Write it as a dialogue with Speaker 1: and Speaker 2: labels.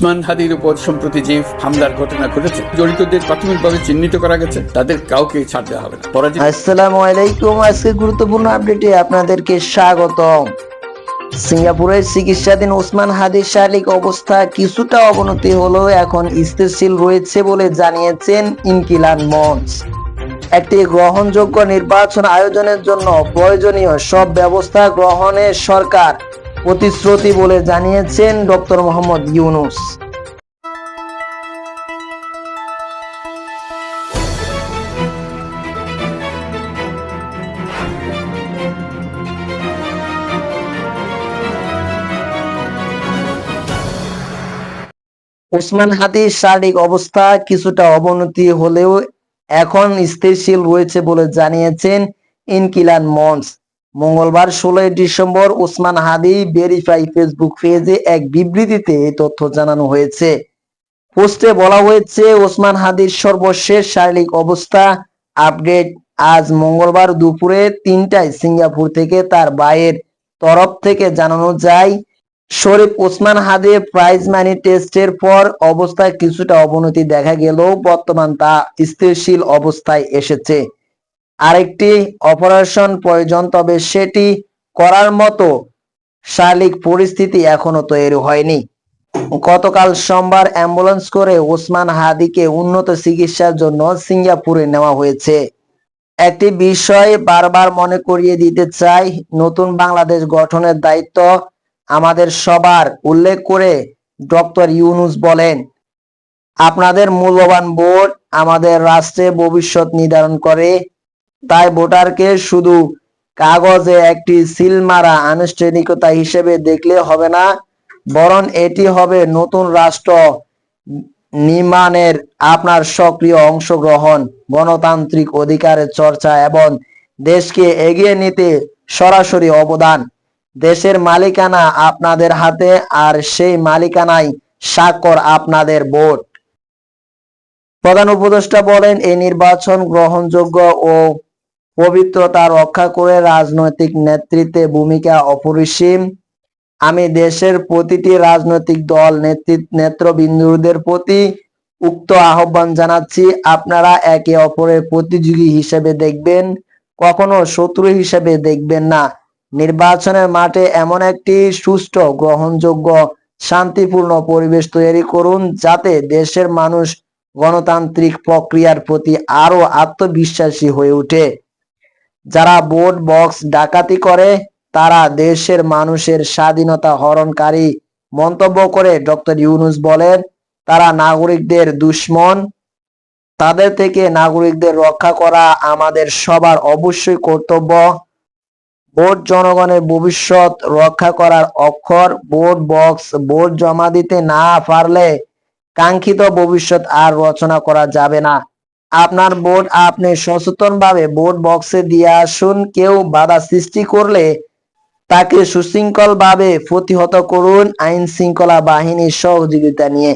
Speaker 1: ওসমান হাদির উপর সম্প্রতি যে হামলার ঘটনা ঘটেছে, জড়িতদের প্রাথমিকভাবে চিহ্নিত করা গেছে, তাদের কাউকে ছাড় দেওয়া হবে না।
Speaker 2: আসসালামু আলাইকুম। আজকে গুরুত্বপূর্ণ আপডেটে আপনাদেরকে স্বাগতম। সিঙ্গাপুরের চিকিৎসাধীন ওসমান হাদির শারীরিক অবস্থা কিছুটা অবনতি হলেও এখন স্থিতিশীল রয়েছে বলে জানিয়েছেন ইনকিলাব মঞ্চ। একটি গ্রহণযোগ্য নির্বাচন আয়োজনের জন্য প্রয়োজনীয় সব ব্যবস্থা গ্রহণে সরকার প্রতিশ্রুতি বলে জানিয়েছেন ডক্টর মোহাম্মদ ইউনূস। ওসমান হাদির শারীরিক অবস্থা কিছুটা অবনতি হলেও এখন স্থিতিশীল রয়েছে বলে জানিয়েছেন ইনকিলাব মঞ্চ। মঙ্গলবার 16 ডিসেম্বর ওসমান হাদি ভেরিফাই ফেসবুক পেজে এক বিবৃতিতে এই তথ্য জানানো হয়েছে। পোস্টে বলা হয়েছে, ওসমান হাদির সর্বশেষ শারীরিক অবস্থা আপডেট আজ মঙ্গলবার দুপুরে 3টায় সিঙ্গাপুর থেকে তার ভাইয়ের তরফ থেকে জানানো যায়, শরীফ ওসমান হাদির প্রাইজ মানি টেস্টের পর অবস্থায় কিছুটা অবনতি দেখা গেলেও বর্তমান তা স্থিতিশীল অবস্থায় এসেছে। আরেকটি অপারেশন প্রয়োজন, তবে সেটি করার মতো শারীরিক পরিস্থিতি এখনো তৈরি হয়নি। গতকাল সোমবার অ্যাম্বুলেন্স করে ওসমান হাদিকে উন্নত চিকিৎসার জন্য সিঙ্গাপুরে নেওয়া হয়েছে। একটি বিষয় বারবার মনে করিয়ে দিতে চাই, নতুন বাংলাদেশ গঠনের দায়িত্ব আমাদের সবার উল্লেখ করে ডক্টর ইউনূস বলেন, আপনাদের মূল্যবান ভোট আমাদের রাষ্ট্রের ভবিষ্যৎ নির্ধারণ করে। তাই ভোটারকে শুধু কাগজে একটি সিল মারা আনুষ্ঠানিকতা হিসেবে দেখলে হবে না, বরং এটি হবে নতুন রাষ্ট্র নির্মাণের আপনার সক্রিয় অংশগ্রহণ, গণতান্ত্রিক অধিকারের চর্চা এবং দেশকে এগিয়ে নিতে সরাসরি অবদান। দেশের মালিকানা আপনাদের হাতে, আর সেই মালিকানায় স্বাক্ষর আপনাদের ভোট। প্রধান উপদেষ্টা বলেন, এই নির্বাচন গ্রহণযোগ্য ও পবিত্রতা রক্ষা করে রাজনৈতিক নেতৃত্বে ভূমিকা অপরিসীম। আমি দেশের প্রতিটি রাজনৈতিক দল নেতৃবৃন্দদের প্রতি উক্ত আহ্বান জানাচ্ছি, আপনারা একে অপরের প্রতিযোগী হিসেবে দেখবেন, কখনো শত্রু হিসেবে দেখবেন না। নির্বাচনের মাঠে এমন একটি সুষ্ঠু, গ্রহণযোগ্য, শান্তিপূর্ণ পরিবেশ তৈরি করুন যাতে দেশের মানুষ গণতান্ত্রিক প্রক্রিয়ার প্রতি আরো আত্মবিশ্বাসী হয়ে ওঠে। যারা ভোট বক্স ডাকাতি করে তারা দেশের মানুষের স্বাধীনতা হরণকারী মন্তব্য করে ডক্টর ইউনূস বলেন, তারা নাগরিকদের দুশ্মন। তাদের থেকে নাগরিকদের রক্ষা করা আমাদের সবার অবশ্যই কর্তব্য। ভোট জনগণের ভবিষ্যৎ রক্ষা করার অক্ষর। ভোট বক্স ভোট জমা দিতে না পারলে কাঙ্ক্ষিত ভবিষ্যৎ আর রচনা করা যাবে না। আপনার ভোট আপনি সচেতনভাবে ভোট বক্সে দিয়ে আসুন। কেউ বাধা সৃষ্টি করলে তাকে সুশৃঙ্খলভাবে প্রতিহত করুন, আইন শৃঙ্খলা বাহিনীর সহযোগিতা নিয়ে।